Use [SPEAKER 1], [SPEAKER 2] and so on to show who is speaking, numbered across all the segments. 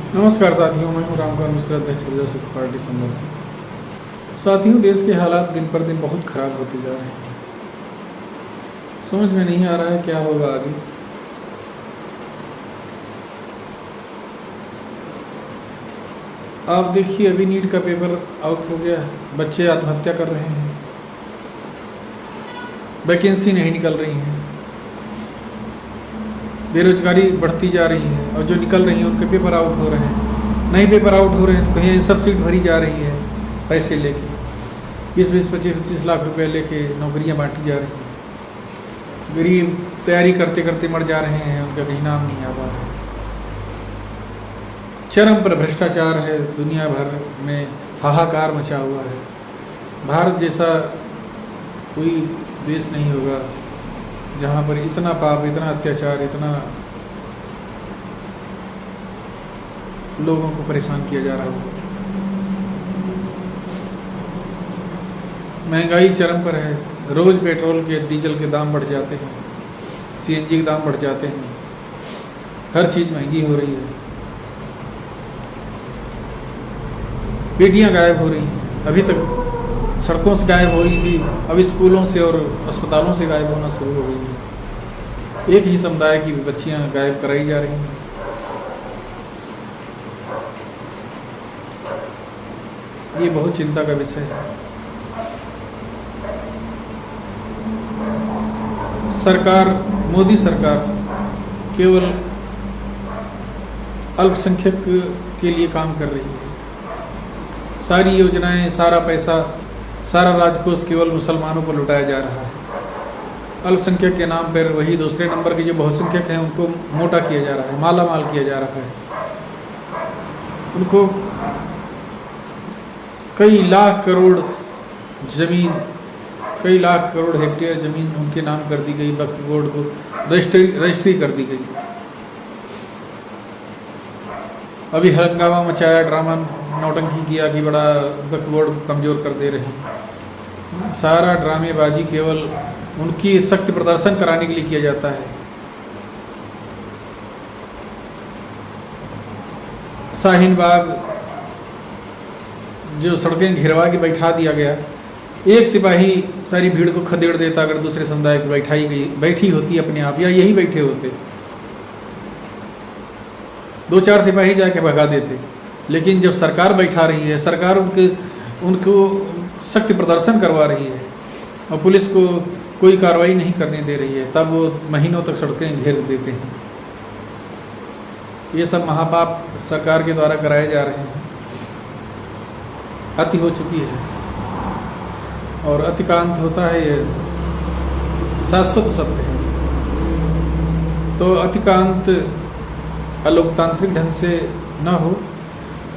[SPEAKER 1] नमस्कार साथियों, मैं हूं रामकांत मिश्रा, अध्यक्ष प्रजासत्ताक पार्टी संघर्ष से। साथियों, देश के हालात दिन पर दिन बहुत खराब होते जा रहे हैं। समझ में नहीं आ रहा है क्या होगा आगे। आप देखिए, अभी नीट का पेपर आउट हो गया है, बच्चे आत्महत्या कर रहे हैं, वैकेंसी नहीं निकल रही है, बेरोजगारी बढ़ती जा रही है, और जो निकल रही है उनके पेपर आउट हो रहे हैं। नहीं पेपर आउट हो रहे हैं तो कहीं सब सीट भरी जा रही है, पैसे लेके 20-20, 25-25 लाख रुपए लेके नौकरियां बांटी जा रही हैं। गरीब तैयारी करते करते मर जा रहे हैं, उनका कहीं नाम नहीं आ पा रहा है। चरम पर भ्रष्टाचार है, दुनिया भर में हाहाकार मचा हुआ है। भारत जैसा कोई देश नहीं होगा जहाँ पर इतना पाप, इतना अत्याचार, इतना लोगों को परेशान किया जा रहा हो। महंगाई चरम पर है, रोज पेट्रोल के, डीजल के दाम बढ़ जाते हैं, सीएनजी के दाम बढ़ जाते हैं, हर चीज महंगी हो रही है। बेटियां गायब हो रही हैं, अभी तक सड़कों से गायब हो रही थी, अभी स्कूलों से और अस्पतालों से गायब होना शुरू हो गई है। एक ही समुदाय की बच्चियां गायब कराई जा रही हैं। ये बहुत चिंता का विषय है। सरकार, मोदी सरकार केवल अल्पसंख्यक के लिए काम कर रही है। सारी योजनाएं, सारा पैसा, सारा राजकोष केवल मुसलमानों पर लुटाया जा रहा है। अल्पसंख्यक के नाम पर वही दूसरे नंबर के जो बहुसंख्यक हैं उनको मोटा किया जा रहा है, माला माल किया जा रहा है। उनको कई लाख करोड़ जमीन, कई लाख करोड़ हेक्टेयर जमीन उनके नाम कर दी गई, वक्फ बोर्ड को रजिस्ट्री कर दी गई। अभी हंगामा मचाया, ड्रामा नौटंकी किया कि बड़ा वक्फ बोर्ड को कमजोर कर दे रहे हैं। सारा ड्रामेबाजी केवल उनकी शक्ति प्रदर्शन कराने के लिए किया जाता है। शाहीन बाग जो सड़कें घेरवा के बैठा दिया गया, एक सिपाही सारी भीड़ को खदेड़ देता अगर दूसरे समुदाय की बैठी होती अपने आप, या यही बैठे होते, 2-4 सिपाही जाके भगा देते। लेकिन जब सरकार बैठा रही है, सरकार उनको शक्ति प्रदर्शन करवा रही है और पुलिस को कोई कार्रवाई नहीं करने दे रही है, तब वो महीनों तक सड़कें घेर देते हैं। ये सब महापाप सरकार के द्वारा कराए जा रहे हैं। अति हो चुकी है और अतिकांत होता है, ये शाश्वत सत्य है। तो अतिकांत अलोकतांत्रिक ढंग से न हो,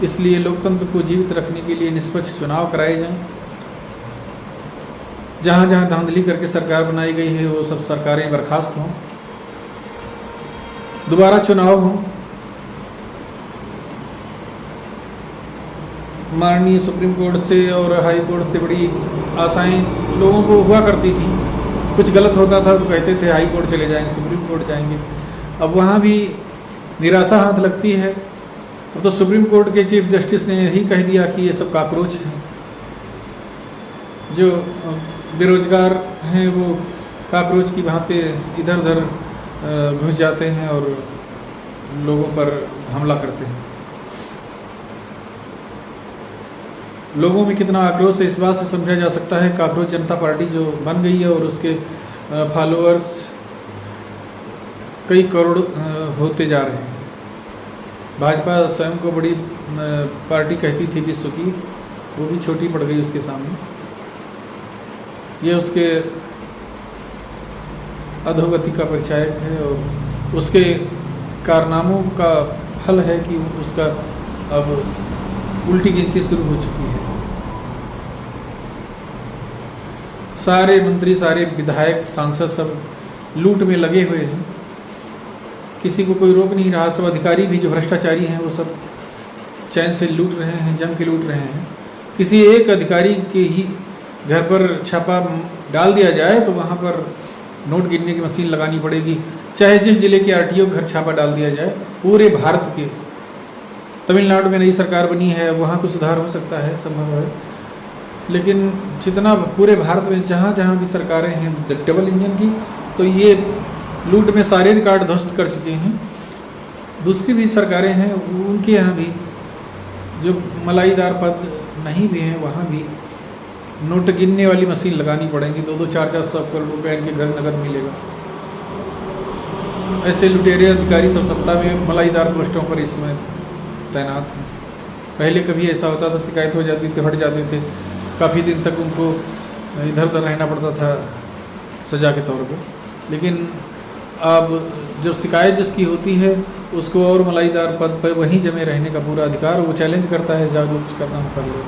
[SPEAKER 1] इसलिए लोकतंत्र को जीवित रखने के लिए निष्पक्ष चुनाव कराए जाएं। जहां जहां धांधली करके सरकार बनाई गई है वो सब सरकारें बर्खास्त हों, दोबारा चुनाव हों। माननीय सुप्रीम कोर्ट से और हाई कोर्ट से बड़ी आशाएं लोगों को हुआ करती थी। कुछ गलत होता था तो कहते थे हाई कोर्ट चले जाएंगे, सुप्रीम कोर्ट जाएंगे। अब वहाँ भी निराशा हाथ लगती है। अब तो सुप्रीम कोर्ट के चीफ जस्टिस ने यही कह दिया कि ये सब काकरोच हैं, जो बेरोजगार हैं वो काकरोच की भांति इधर उधर घुस जाते हैं और लोगों पर हमला करते हैं। लोगों में कितना आक्रोश है इस बात से समझा जा सकता है। काकरोच जनता पार्टी जो बन गई है और उसके फॉलोअर्स कई करोड़ होते जा रहे हैं। भाजपा स्वयं को बड़ी पार्टी कहती थी विश्व की, वो भी छोटी पड़ गई उसके सामने। ये उसके अधोगति का परिचायक है और उसके कारनामों का फल है कि उसका अब उल्टी गिनती शुरू हो चुकी है। सारे मंत्री, सारे विधायक, सांसद सब लूट में लगे हुए हैं, किसी को कोई रोक नहीं रहा। सब अधिकारी भी जो भ्रष्टाचारी हैं वो सब चैन से लूट रहे हैं, जम के लूट रहे हैं। किसी एक अधिकारी के ही घर पर छापा डाल दिया जाए तो वहाँ पर नोट गिनने की मशीन लगानी पड़ेगी। चाहे जिस जिले के आरटीओ घर छापा डाल दिया जाए, पूरे भारत के तमिलनाडु में नई सरकार बनी है, वहाँ कुछ सुधार हो सकता है, संभव है। लेकिन जितना पूरे भारत में जहाँ जहाँ भी सरकारें हैं डबल इंजन की, तो ये लूट में सारे रिकॉर्ड ध्वस्त कर चुके हैं। दूसरी भी सरकारें हैं, उनके यहाँ भी जो मलाईदार पद नहीं भी हैं, वहाँ भी नोट गिनने वाली मशीन लगानी पड़ेगी। 2-2, 4-4 करोड़ रुपये इनके घर नगद मिलेगा। ऐसे लुटेरे अधिकारी सब सत्ता में मलाईदार पोस्टों पर इस समय तैनात हैं। पहले कभी ऐसा होता था, शिकायत हो जाती थी, हट जाते थे, काफ़ी दिन तक उनको इधर उधर रहना पड़ता था सज़ा के तौर पे। लेकिन अब जब शिकायत जिसकी होती है उसको और मलाईदार पद पर वहीं जमे रहने का पूरा अधिकार, वो चैलेंज करता है, जाओ जो कुछ करना हो कर लो।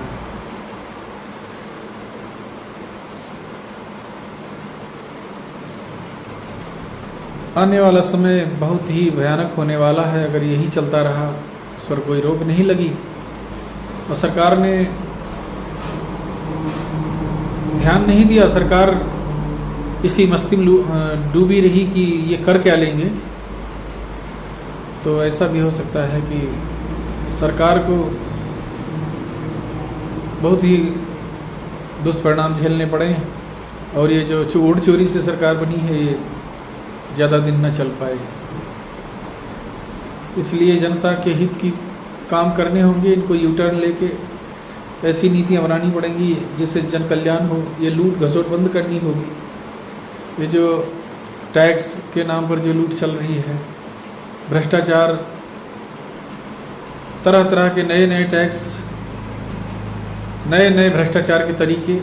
[SPEAKER 1] आने वाला समय बहुत ही भयानक होने वाला है अगर यही चलता रहा, इस पर कोई रोक नहीं लगी और सरकार ने ध्यान नहीं दिया। सरकार इसी मस्ती में डूबी रही कि ये कर क्या लेंगे। तो ऐसा भी हो सकता है कि सरकार को बहुत ही दुष्परिणाम झेलने पड़े और ये जो चोर चोरी से सरकार बनी है ये ज़्यादा दिन न चल पाए। इसलिए जनता के हित की काम करने होंगे, इनको यू टर्न लेके ऐसी नीतियाँ बनानी पड़ेंगी जिससे जन कल्याण हो। ये लूट घसोट बंद करनी होगी। ये जो टैक्स के नाम पर जो लूट चल रही है, भ्रष्टाचार, तरह तरह के नए नए टैक्स, नए नए भ्रष्टाचार के तरीके।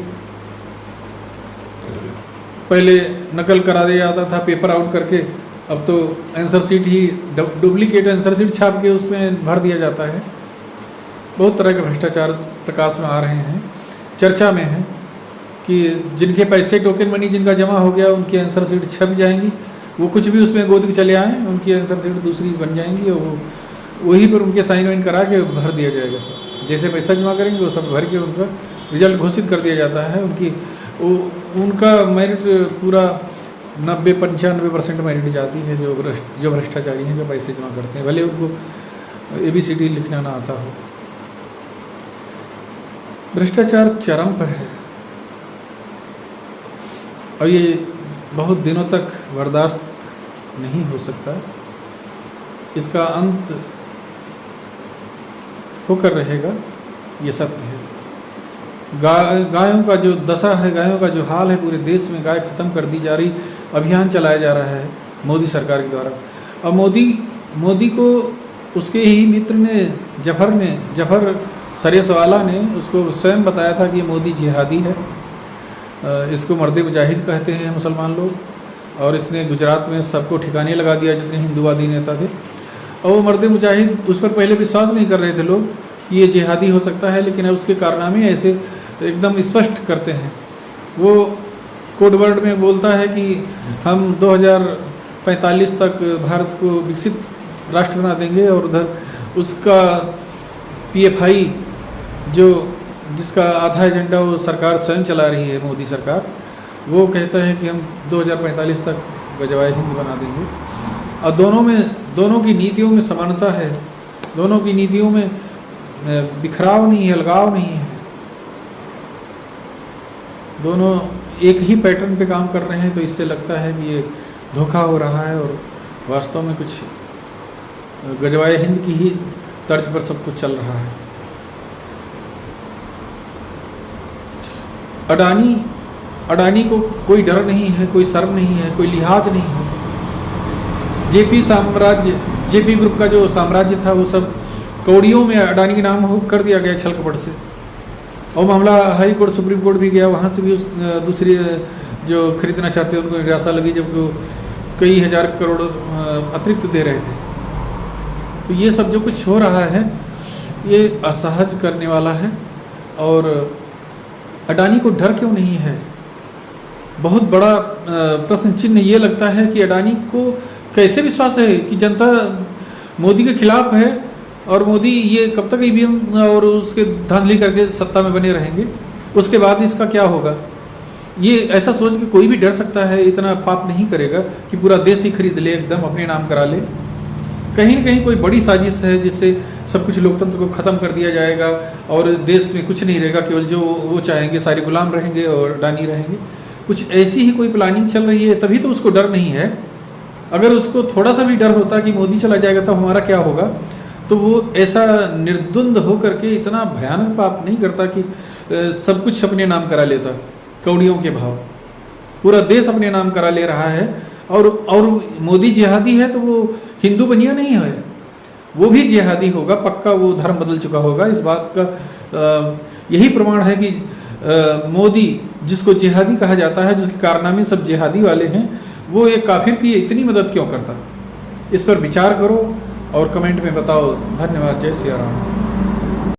[SPEAKER 1] पहले नकल करा दिया जाता था पेपर आउट करके, अब तो आंसर शीट ही डुप्लीकेट आंसर शीट छाप के उसमें भर दिया जाता है। बहुत तरह के भ्रष्टाचार प्रकाश में आ रहे हैं, चर्चा में है कि जिनके पैसे टोकन मनी जिनका जमा हो गया उनकी आंसर शीट छप जाएंगी, वो कुछ भी उसमें गोद के चले आएँ, उनकी आंसर शीट दूसरी बन जाएंगी और वो वही पर उनके साइन वाइन करा के भर दिया जाएगा। सब जैसे पैसा जमा करेंगे वो सब भर के उनका रिजल्ट घोषित कर दिया जाता है। उनका मेरिट पूरा 90-95% मेरिट जाती है जो भ्रष्टाचारी हैं, जो पैसे जमा करते हैं, भले उनको ABCD लिखना ना आता हो। भ्रष्टाचार चरम पर है और ये बहुत दिनों तक बर्दाश्त नहीं हो सकता। इसका अंत होकर रहेगा, ये सत्य है। गायों का जो दशा है, गायों का जो हाल है, पूरे देश में गाय खत्म कर दी जा रही, अभियान चलाया जा रहा है मोदी सरकार के द्वारा। और मोदी को उसके ही मित्र ने जफर सरेसवाला ने उसको स्वयं बताया था कि ये मोदी जिहादी है, इसको मर्द मुजाहिद कहते हैं मुसलमान लोग, और इसने गुजरात में सबको ठिकाने लगा दिया जितने हिंदुवादी नेता थे। और वो मर्द मुजाहिद, उस पर पहले विश्वास नहीं कर रहे थे लोग कि ये जिहादी हो सकता है, लेकिन अब उसके कारनामे ऐसे एकदम स्पष्ट करते हैं। वो कोड वर्ड में बोलता है कि हम 2045 तक भारत को विकसित राष्ट्र बना देंगे, और उधर उसका PFI जिसका आधा एजेंडा वो सरकार स्वयं चला रही है, मोदी सरकार, वो कहता है कि हम 2045 तक गजवाए हिंद बना देंगे। और दोनों की नीतियों में समानता है, दोनों की नीतियों में बिखराव नहीं है, अलगाव नहीं है, दोनों एक ही पैटर्न पे काम कर रहे हैं। तो इससे लगता है कि ये धोखा हो रहा है और वास्तव में कुछ गजवाए हिंद की ही तर्ज पर सब कुछ चल रहा है। अडानी को कोई डर नहीं है, कोई शर्म नहीं है, कोई लिहाज नहीं है। जेपी ग्रुप का जो साम्राज्य था वो सब कौड़ियों में अडानी के नाम कर दिया गया छल कपट से, और मामला हाई कोर्ट सुप्रीम कोर्ट भी गया, वहाँ से भी दूसरे जो खरीदना चाहते हैं उनको निराशा लगी, जब वो कई हजार करोड़ अतिरिक्त दे रहे थे। तो ये सब जो कुछ हो रहा है ये असहज करने वाला है। और अडानी को डर क्यों नहीं है, बहुत बड़ा प्रश्न चिन्ह ये लगता है कि अडानी को कैसे विश्वास है कि जनता मोदी के खिलाफ है और मोदी ये कब तक EVM और उसके धांधली करके सत्ता में बने रहेंगे, उसके बाद इसका क्या होगा। ये ऐसा सोच के कोई भी डर सकता है, इतना पाप नहीं करेगा कि पूरा देश ही खरीद ले, एकदम अपने नाम करा ले। कहीं न कहीं कोई बड़ी साजिश है जिससे सब कुछ लोकतंत्र को ख़त्म कर दिया जाएगा और देश में कुछ नहीं रहेगा, केवल जो वो चाहेंगे सारे गुलाम रहेंगे और अडानी रहेंगे। कुछ ऐसी ही कोई प्लानिंग चल रही है, तभी तो उसको डर नहीं है। अगर उसको थोड़ा सा भी डर होता कि मोदी चला जाएगा तो हमारा क्या होगा, तो वो ऐसा निर्द्वंद होकर के इतना भयानक पाप नहीं करता कि सब कुछ अपने नाम करा लेता, कौड़ियों के भाव। पूरा देश अपने नाम करा ले रहा है और मोदी जिहादी है तो वो हिंदू बनिया नहीं है, वो भी जिहादी होगा पक्का, वो धर्म बदल चुका होगा। इस बात का यही प्रमाण है कि मोदी जिसको जिहादी कहा जाता है, जिसके कारनामे सब जिहादी वाले हैं, वो एक काफिर की इतनी मदद क्यों करता। इस पर विचार करो और कमेंट में बताओ। धन्यवाद। जय सिया राम।